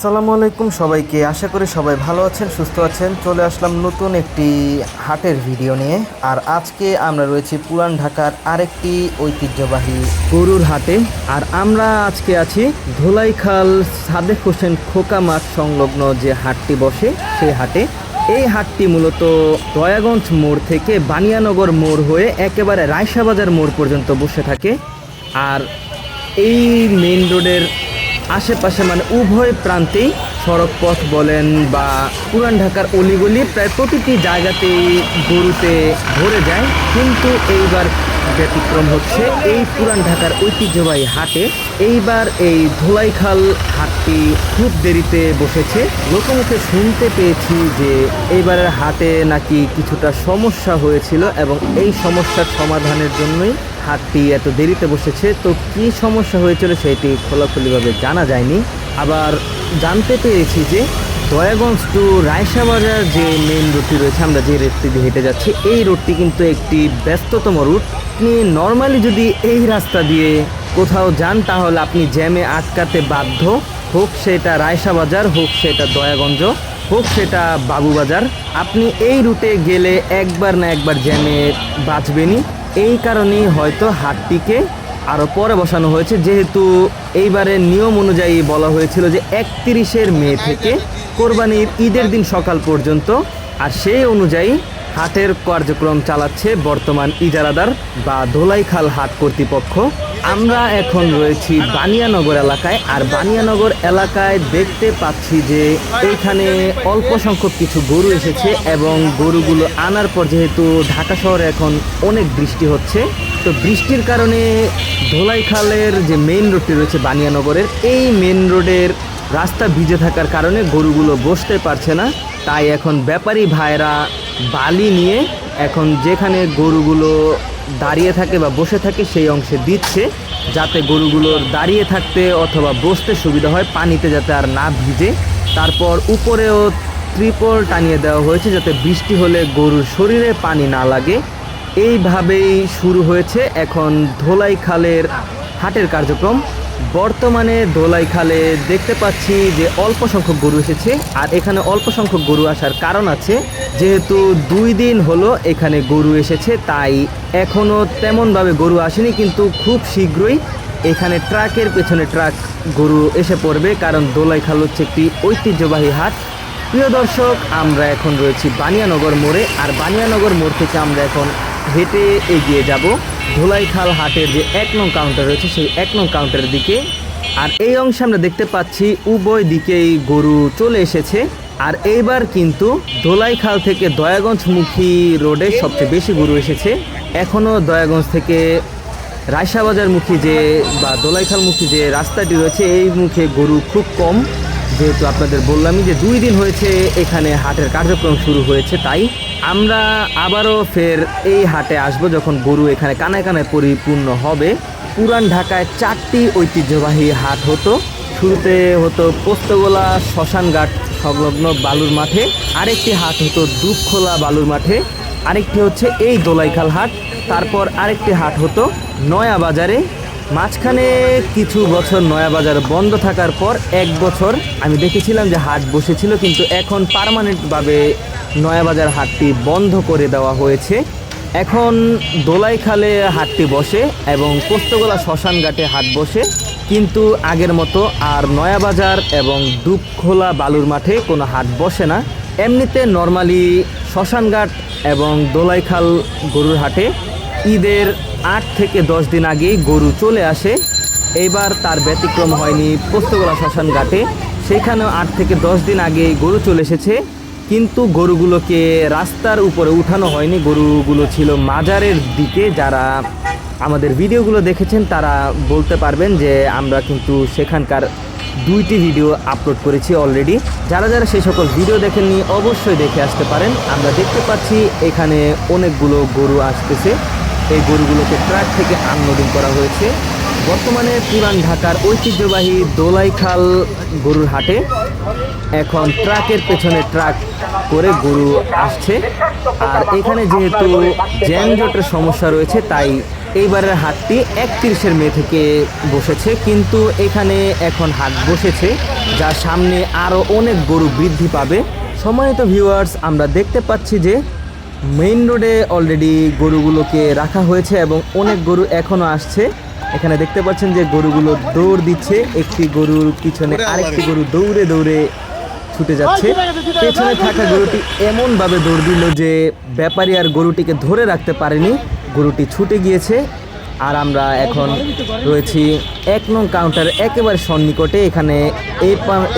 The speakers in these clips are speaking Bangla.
আসসালামু আলাইকুম সবাইকে। আশা করি সবাই ভালো আছেন, সুস্থ আছেন। চলে আসলাম নতুন একটি হাটের ভিডিও নিয়ে। আর আজকে আমরা রয়েছি পুরান ঢাকার আরেকটি ঐতিহ্যবাহী গরুর হাটে। আর আমরা আজকে আছি ধোলাইখাল সাদেক হোসেন খোকা মাঠ সংলগ্ন যে হাটটি বসে সেই হাটে। এই হাটটি মূলত দয়াগঞ্জ মোড় থেকে বানিয়ানগর মোড় হয়ে একেবারে রায়সাবাজার মোড় পর্যন্ত বসে থাকে। আর এই মেইন রোডের আশেপাশে মানে উভয় প্রান্তেই সড়ক পথ বলেন বা পুরান ঢাকার অলিগলি প্রায় প্রতিটি জায়গাতেই গরুতে ভরে যায়। কিন্তু এইবার ব্যতিক্রম হচ্ছে এই পুরান ঢাকার ঐতিহ্যবাহী হাটে এইবার এই ধোলাইখাল হাটটি খুব দেরিতে বসেছে। লোকমুখে শুনতে পেয়েছি যে এইবারের হাটে নাকি কিছুটা সমস্যা হয়েছিল এবং এই সমস্যার সমাধানের জন্যই হাটটি এত দেরিতে বসেছে। তো কি সমস্যা হয়েছিল সেটি খোলাখুলিভাবে জানা যায়নি। আবার জানতে পেরেছি যে দয়াগঞ্জ টু রায়সাবাজার যে মেইন রুটটি রয়েছে, আমরা যে রুটটি দিয়ে হেঁটে যাচ্ছি, এই রুটটি কিন্তু একটি ব্যস্ততম রুট। আপনি নর্মালি যদি এই রাস্তা দিয়ে কোথাও যান তাহলে আপনি জ্যামে আটকাতে বাধ্য, হোক সেটা রায়সাবাজার, হোক সেটা দয়াগঞ্জ, হোক সেটা বাবুবাজার। আপনি এই রুটে গেলে একবার না একবার জ্যামে বাঁচবেনই। এই কারণেই হয়তো হাটটিকে আরও পরে বসানো হয়েছে, যেহেতু এইবারের নিয়ম অনুযায়ী বলা হয়েছিল যে 31 মে থেকে কোরবানির ঈদের দিন সকাল পর্যন্ত। আর সেই অনুযায়ী হাটের কার্যক্রম চালাচ্ছে বর্তমান ইজারাদার বা ধোলাইখাল হাট কর্তৃপক্ষ। আমরা এখন রয়েছি বানিয়ানগর এলাকায়। আর বানিয়ানগর এলাকায় দেখতে পাচ্ছি যে এইখানে অল্প সংখ্যক কিছু গরু এসেছে এবং গরুগুলো আনার পর যেহেতু ঢাকা শহরে এখন অনেক বৃষ্টি হচ্ছে, তো বৃষ্টির কারণে ধোলাইখালের যে মেইন রোডটি রয়েছে বানিয়ানগরের, এই মেইন রোডের রাস্তা ভিজে থাকার কারণে গরুগুলো বসতে পারছে না। তাই এখন ব্যাপারী ভাইরা বালি নিয়ে এখন যেখানে গরুগুলো দাঁড়িয়ে থাকে বা বসে থাকে সেই অংশে দিচ্ছে, যাতে গরুগুলোর দাঁড়িয়ে থাকতে অথবা বসতে সুবিধা হয়, পানিতে যাতে আর না ভিজে। তারপর উপরেও ত্রিপল টানিয়ে দেওয়া হয়েছে যাতে বৃষ্টি হলে গরুর শরীরে পানি না লাগে। এইভাবেই শুরু হয়েছে এখন ধোলাইখালের হাটের কার্যক্রম। বর্তমানে ধোলাইখালে দেখতে পাচ্ছি যে অল্প সংখ্যক গরু এসেছে। আর এখানে অল্প সংখ্যক গরু আসার কারণ আছে, যেহেতু 2 দিন হলো এখানে গরু এসেছে, তাই এখনও তেমনভাবে গরু আসেনি। কিন্তু খুব শীঘ্রই এখানে ট্রাকের পেছনে ট্রাক গরু এসে পড়বে, কারণ ধোলাইখাল হচ্ছে একটি ঐতিহ্যবাহী হাট। প্রিয় দর্শক, আমরা এখন রয়েছি বানিয়ানগর মোড়ে। আর বানিয়ানগর মোড় থেকে আমরা এখন হেঁটে এগিয়ে যাব ধোলাইখাল হাটের যে 1 নং কাউন্টার রয়েছে সেই 1 নং কাউন্টারের দিকে। আর এই অংশে আমরা দেখতে পাচ্ছি উভয় দিকেই গরু চলে এসেছে। আর এইবার কিন্তু ধোলাইখাল থেকে দয়াগঞ্জমুখী রোডে সবচেয়ে বেশি গরু এসেছে। এখনও দয়াগঞ্জ থেকে রায়সাবাজারমুখী যে বা ধোলাইখালমুখী যে রাস্তাটি রয়েছে এই মুখে গরু খুব কম, যেহেতু আপনাদের বললামই যে 2 দিন হয়েছে এখানে হাটের কার্যক্রম শুরু হয়েছে। তাই আমরা আবারও ফের এই হাটে আসব যখন গরু এখানে কানায় কানায় পরিপূর্ণ হবে। পুরান ঢাকায় 4টি ঐতিহ্যবাহী হাট হতো। শুরুতে হতো পোস্তগোলা শ্মশানঘাট সংলগ্ন বালুর মাঠে, আরেকটি হাট হতো দুপখোলা বালুর মাঠে, আরেকটি হচ্ছে এই ধোলাইখাল হাট, তারপর আরেকটি হাট হতো নয়া বাজারে। মাঝখানে কিছু বছর নয়া বাজার বন্ধ থাকার পর 1 বছর আমি দেখেছিলাম যে হাট বসেছিল, কিন্তু এখন পার্মানেন্টভাবে নয়াবাজার হাটটি বন্ধ করে দেওয়া হয়েছে। এখন ধোলাইখালে হাটটি বসে এবং পোস্তগোলা শ্মশানঘাটে হাট বসে, কিন্তু আগের মতো আর নয়াবাজার এবং দুপখোলা বালুর মাঠে কোনো হাট বসে না। এমনিতে নর্মালি শ্মশানঘাট এবং ধোলাইখাল গরুর হাটে ঈদের 8 থেকে 10 দিন আগেই গরু চলে আসে। এইবার তার ব্যতিক্রম হয়নি পোস্তগোলা শ্মশানঘাটে, সেখানেও 8 থেকে 10 দিন আগেই গরু চলে এসেছে, কিন্তু গরুগুলোকে রাস্তার উপরে উঠানো হয়নি, গরুগুলো ছিল মাজারের দিকে। যারা আমাদের ভিডিওগুলো দেখেছেন তারা বলতে পারবেন যে আমরা কিন্তু সেখানকার 2টি ভিডিও আপলোড করেছি অলরেডি। যারা যারা সেই সকল ভিডিও দেখেননি অবশ্যই দেখে আসতে পারেন। আমরা দেখতে পাচ্ছি এখানে অনেকগুলো গরু আসতেছে, এই গরুগুলোকে ট্রাক থেকে আনলোডিং করা হয়েছে। বর্তমানে পুরান ঢাকার ঐতিহ্যবাহী ধোলাইখাল গরুর হাটে এখন ট্রাকের পেছনে ট্রাক করে গরু আসছে। আর এখানে যেহেতু যানজটের সমস্যা রয়েছে, তাই এইবারের হাটটি 31 মে থেকে বসেছে, কিন্তু এখানে এখন হাট বসেছে, যার সামনে আরও অনেক গরু বৃদ্ধি পাবে। সম্মানিত ভিউয়ার্স, আমরা দেখতে পাচ্ছি যে মেইন রোডে অলরেডি গরুগুলোকে রাখা হয়েছে এবং অনেক গরু এখনও আসছে। এখানে দেখতে পাচ্ছেন যে গরুগুলো দৌড় দিচ্ছে, একটি গরুর পিছনে আরেকটি গরু দৌড়ে দৌড়ে ছুটে যাচ্ছে। পেছনে থাকা গরুটি এমনভাবে দৌড় দিল যে ব্যাপারী আর গরুটিকে ধরে রাখতে পারেনি, গরুটি ছুটে গিয়েছে। আর আমরা এখন রয়েছি 1 নং কাউন্টার একেবারে সন্নিকটে। এখানে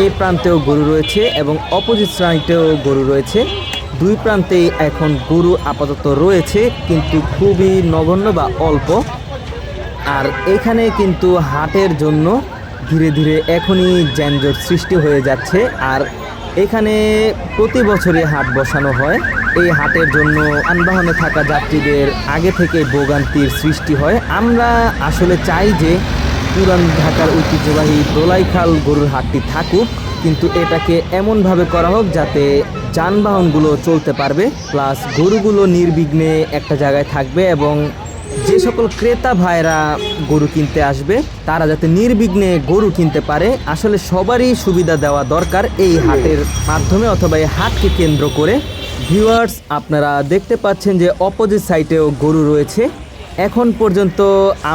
এই প্রান্তেও গরু রয়েছে এবং অপোজিট সাইডেও গরু রয়েছে। দুই প্রান্তেই এখন গরু আপাতত রয়েছে, কিন্তু খুবই নগণ্য বা অল্প। আর এখানে কিন্তু হাটের জন্য ধীরে ধীরে এখনই যানজট সৃষ্টি হয়ে যাচ্ছে। আর এখানে প্রতি বছরই হাট বসানো হয়। এই হাটের জন্য যানবাহনে থাকা যাত্রীদের আগে থেকে ভোগান্তির সৃষ্টি হয়। আমরা আসলে চাই যে পুরান ঢাকার ঐতিহ্যবাহী দোলাইখাল গরুর হাটটি থাকুক, কিন্তু এটাকে এমনভাবে করা হোক যাতে যানবাহনগুলো চলতে পারবে, প্লাস গরুগুলো নির্বিঘ্নে একটা জায়গায় থাকবে এবং যে সকল ক্রেতা ভাইরা গরু কিনতে আসবে তারা যাতে নির্বিঘ্নে গরু কিনতে পারে। আসলে সবারই সুবিধা দেওয়া দরকার এই হাটের মাধ্যমে অথবা এই হাটকে কেন্দ্র করে। ভিউয়ার্স, আপনারা দেখতে পাচ্ছেন যে অপোজিট সাইডেও গরু রয়েছে। এখন পর্যন্ত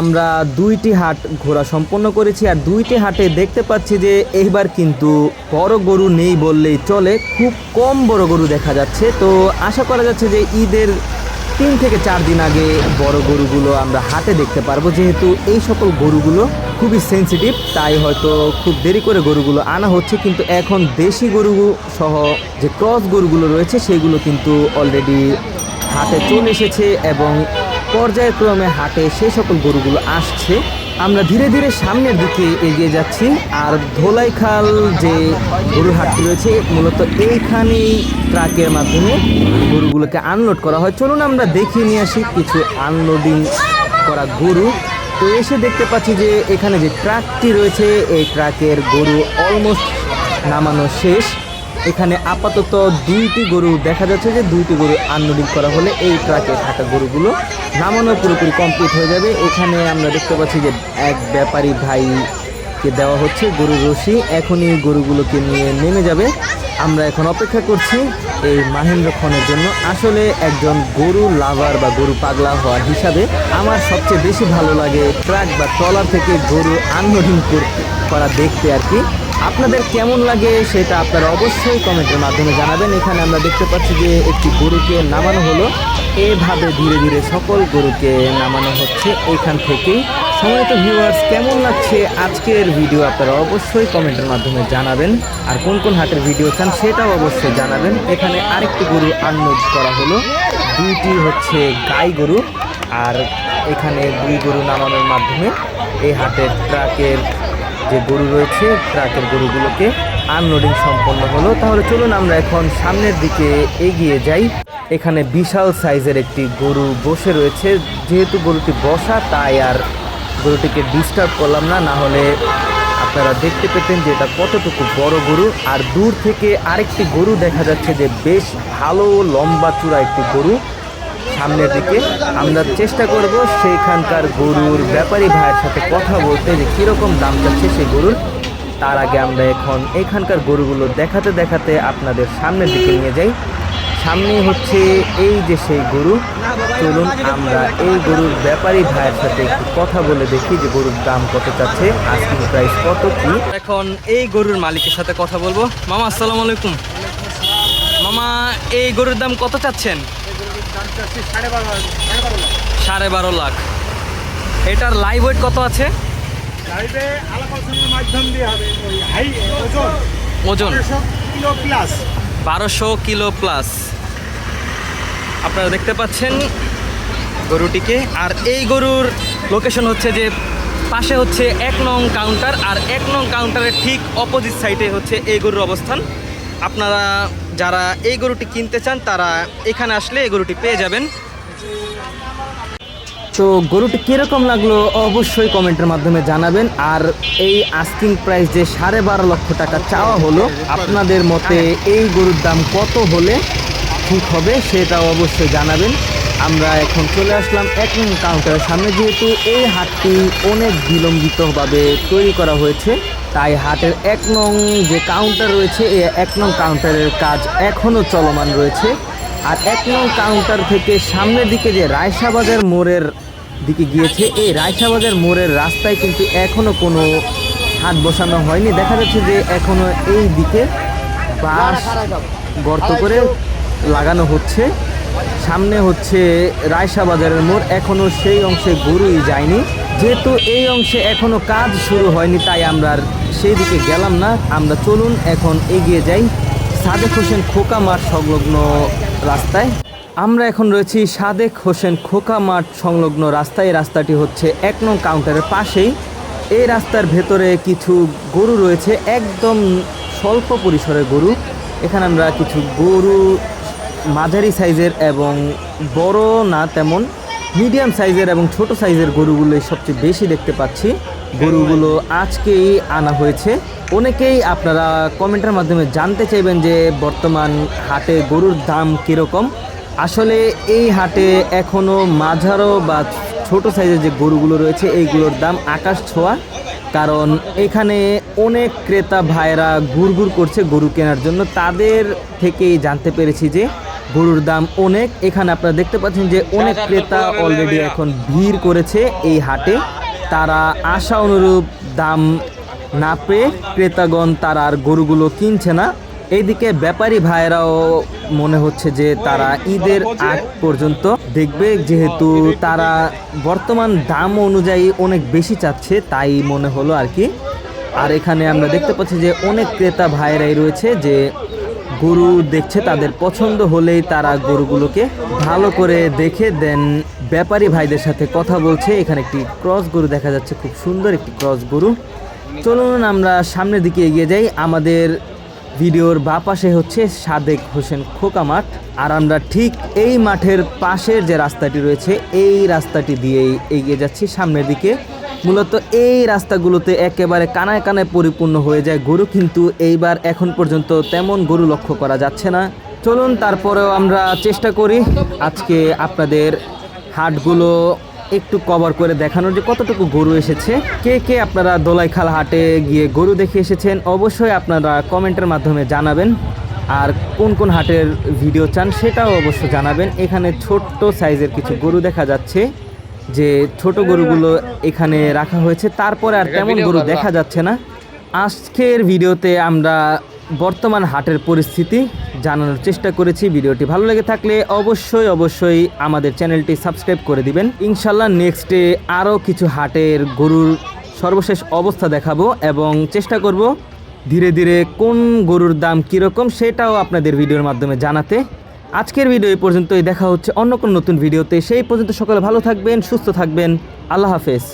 আমরা 2টি হাট ঘোরা সম্পন্ন করেছি, আর 2টি হাটে দেখতে পাচ্ছি যে এইবার কিন্তু বড় গরু নেই বললেই চলে, খুব কম বড় গরু দেখা যাচ্ছে। তো আশা করা যাচ্ছে যে ঈদের 3 থেকে 4 দিন আগে বড় গরুগুলো আমরা হাটে দেখতে পারবো। যেহেতু এই সকল গরুগুলো খুবই সেন্সিটিভ, তাই হয়তো খুব দেরি করে গরুগুলো আনা হচ্ছে। কিন্তু এখন দেশি গরু সহ যে ক্রস গরুগুলো রয়েছে সেগুলো কিন্তু অলরেডি হাটে চলে এসেছে এবং পর্যায়ক্রমে হাটে সেই সকল গরুগুলো আসছে। আমরা ধীরে ধীরে সামনের দিকে এগিয়ে যাচ্ছি। আর ধোলাইখাল যে গরুর হাটটি রয়েছে মূলত এইখানেই ট্রাকের মাধ্যমে গরুগুলোকে আনলোড করা হয়। চলুন আমরা দেখিয়ে নিয়ে আসি কিছু আনলোডিং করা গরু। তো এসে দেখতে পাচ্ছি যে এখানে যে ট্রাকটি রয়েছে এই ট্রাকের গরু অলমোস্ট নামানো শেষ। এখানে আপাতত 2টি গরু দেখা যাচ্ছে, যে 2টি গরু আনলোডিং করা হলে এই ট্রাকে থাকা গরুগুলো নামানো পুরোপুরি কমপ্লিট হয়ে যাবে। এখানে আমরা দেখতে পাচ্ছি যে এক ব্যাপারী ভাইকে দেওয়া হচ্ছে গরুর রশি, এখনই গরুগুলোকে নিয়ে নেমে যাবে। আমরা এখন অপেক্ষা করছি এই মাহেন্দ্র খনের জন্য। আসলে একজন গরু লাভার বা গরু পাগলা হওয়ার হিসাবে আমার সবচেয়ে বেশি ভালো লাগে ট্রাক বা ট্রলার থেকে গরু আনলোডিং করা দেখতে আর কি। আপনাদের কেমন লাগে সেটা আপনারা অবশ্যই কমেন্টের মাধ্যমে জানাবেন। এখানে আমরা দেখতে পাচ্ছি যে একটি গরুকে নামানো হলো, এভাবে ধীরে ধীরে সকল গরুকে নামানো হচ্ছে এখান থেকেই। সম্মানিত ভিউয়ার্স, কেমন লাগছে আজকের ভিডিও আপনারা অবশ্যই কমেন্টের মাধ্যমে জানাবেন। আর কোন কোন হাটের ভিডিও চান সেটাও অবশ্যই জানাবেন। এখানে আরেকটি গরু আনলোড করা হলো, 2টি হচ্ছে গাই গরু। আর এখানে 2 গরু নামানোর মাধ্যমে এই হাটের ট্রাকের যে গরু রয়েছে ট্রাকের গরুগুলোকে আনলোডিং সম্পন্ন হলো। তাহলে চলুন আমরা এখন সামনের দিকে এগিয়ে যাই। এখানে বিশাল সাইজের একটি গরু বসে রয়েছে, যেহেতু গরুটি বসা তাই আর গরুটিকে ডিস্টার্ব করলাম না, না হলে আপনারা দেখতে পেতেন যে এটা কতটুকু বড় গরু। আর দূর থেকে আরেকটি গরু দেখা যাচ্ছে যে বেশ ভালো লম্বা চূড়া একটি গরু সামনের দিকে। আমরা চেষ্টা করব সেইখানকার গরুর ব্যাপারী ভাইয়ের সাথে কথা বলতে যে কীরকম দাম যাচ্ছে সেই গরুর। তার আগে আমরা এখন এখানকার গরুগুলো দেখাতে দেখাতে আপনাদের সামনের দিকে নিয়ে যাই। সামনে হচ্ছে এই যে সেই গরু। চলুন আমরা এই গরুর ব্যাপারী ভাইয়ের সাথে একটু কথা বলে দেখি যে গরুর দাম কত চাচ্ছে, আস্কিং প্রাইস কত কি। এখন এই গরুর মালিকের সাথে কথা বলবো। মামা আসসালামু আলাইকুম। মামা, এই গরুর দাম কত চাচ্ছেন? 12.5 লাখ। এটার লাইভ ওয়েট কত আছে? ওজন 1200 কিলো প্লাস। আপনারা দেখতে পাচ্ছেন গরুটিকে। আর এই গরুর লোকেশন হচ্ছে যে পাশে হচ্ছে 1 নং কাউন্টার, আর 1 নং কাউন্টারের ঠিক অপোজিট সাইডে হচ্ছে এই গরুর অবস্থান। আপনারা যারা এই গরুটি কিনতে চান তারা এখানে আসলে এই গরুটি পেয়ে যাবেন। তো গরুটি কীরকম লাগলো অবশ্যই কমেন্টের মাধ্যমে জানাবেন। আর এই আস্কিং প্রাইস যে 12.5 লক্ষ টাকা চাওয়া হলো, আপনাদের মতে এই গরুর দাম কত হলে ঠিক হবে সেটাও অবশ্যই জানাবেন। আমরা এখন চলে আসলাম 1 নং কাউন্টারের সামনে। যেহেতু এই হাটটি অনেক বিলম্বিতভাবে তৈরি করা হয়েছে, তাই হাটের 1 নং যে কাউন্টার রয়েছে এই 1 নং কাউন্টারের কাজ এখনও চলমান রয়েছে। আর 1 নং কাউন্টার থেকে সামনের দিকে যে রায়সাবাজার মোড়ের দিকে গিয়েছে, এই রায়সাবাজার মোড়ের রাস্তায় কিন্তু এখনও কোনো হাট বসানো হয়নি। দেখা যাচ্ছে যে এখনও এই দিকে বাঁশ গর্ত করে লাগানো হচ্ছে। সামনে হচ্ছে রায়সাবাজারের মোড়, এখনও সেই অংশে গরুই যায়নি। যেহেতু এই অংশে এখনও কাজ শুরু হয়নি, তাই আমরা সেই দিকে গেলাম না। আমরা চলুন এখন এগিয়ে যাই সাদেক হোসেন খোকা মাঠ সংলগ্ন রাস্তায়। আমরা এখন রয়েছি সাদেক হোসেন খোকা মাঠ সংলগ্ন রাস্তায়। এই রাস্তাটি হচ্ছে 1 নং কাউন্টারের পাশেই। এই রাস্তার ভেতরে কিছু গরু রয়েছে, একদম স্বল্প পরিসরের গরু। এখানে আমরা কিছু গরু মাঝারি সাইজের এবং বড় না তেমন মিডিয়াম সাইজের এবং ছোট সাইজের গরুগুলোই সবচেয়ে বেশি দেখতে পাচ্ছি। গরুগুলো আজকেই আনা হয়েছে। অনেকেই আপনারা কমেন্টের মাধ্যমে জানতে চাইবেন যে বর্তমান হাটে গরুর দাম কীরকম। আসলে এই হাটে এখনও মাঝারো বা ছোট সাইজের যে গরুগুলো রয়েছে এইগুলোর দাম আকাশ ছোঁয়া। কারণ এখানে অনেক ক্রেতা ভাইরা ঘুরঘুর করছে গরু কেনার জন্য। তাদের থেকেই জানতে পেরেছি যে গরুর দাম অনেক। এখানে আপনারা দেখতে পাচ্ছেন যে অনেক ক্রেতা অলরেডি এখন ভিড় করেছে এই হাটে। তারা আশা অনুরূপ দাম না পেয়ে ক্রেতাগণ তারা আর গরুগুলো কিনছে না। এইদিকে ব্যাপারী ভাইরাও মনে হচ্ছে যে তারা ঈদের আগ পর্যন্ত দেখবে, যেহেতু তারা বর্তমান দাম অনুযায়ী অনেক বেশি চাচ্ছে, তাই মনে হলো আর কি। আর এখানে আমরা দেখতে পাচ্ছি যে অনেক ক্রেতা ভাইরাই রয়েছে যে গরু দেখছে, তাদের পছন্দ হলেই তারা গরুগুলোকে ভালো করে দেখে দেন ব্যাপারী ভাইদের সাথে কথা বলছে। এখানে একটি ক্রস গরু দেখা যাচ্ছে, খুব সুন্দর একটি ক্রস গরু। চলুন আমরা সামনের দিকে এগিয়ে যাই। আমাদের ভিডিওর বাঁ পাশে হচ্ছে সাদেক হোসেন খোকা মাঠ, আর আমরা ঠিক এই মাঠের পাশের যে রাস্তাটি রয়েছে এই রাস্তাটি দিয়েই এগিয়ে যাচ্ছি সামনের দিকে। মূলত এই রাস্তাগুলোতে একেবারে কানায় কানায় পরিপূর্ণ হয়ে যায় গরু, কিন্তু এইবার এখন পর্যন্ত তেমন গরু লক্ষ্য করা যাচ্ছে না। চলুন তারপরেও আমরা চেষ্টা করি আজকে আপনাদের হাটগুলো একটু কভার করে দেখানোর, যে কতটুকু গরু এসেছে। কে কে আপনারা দোলাইখাল হাটে গিয়ে গরু দেখে এসেছেন অবশ্যই আপনারা কমেন্টের মাধ্যমে জানাবেন। আর কোন কোন হাটের ভিডিও চান সেটাও অবশ্য জানাবেন। এখানে ছোট্ট সাইজের কিছু গরু দেখা যাচ্ছে, যে ছোট গরুগুলো এখানে রাখা হয়েছে, তারপরে আর তেমন গরু দেখা যাচ্ছে না। আজকের ভিডিওতে আমরা বর্তমান হাটের পরিস্থিতি জানানোর চেষ্টা করেছি। ভিডিওটি ভালো লেগে থাকলে অবশ্যই আমাদের চ্যানেলটি সাবস্ক্রাইব করে দিবেন। ইনশাল্লাহ নেক্সটে আরও কিছু হাটের গরুর সর্বশেষ অবস্থা দেখাবো এবং চেষ্টা করব ধীরে ধীরে কোন গরুর দাম কীরকম সেটাও আপনাদের ভিডিওর মাধ্যমে জানাতে। আজকের ভিডিও এই পর্যন্তই, দেখা হচ্ছে অন্য কোনো নতুন ভিডিওতে। সেই পর্যন্ত সকলে ভালো থাকবেন, সুস্থ থাকবেন। আল্লাহ হাফেজ।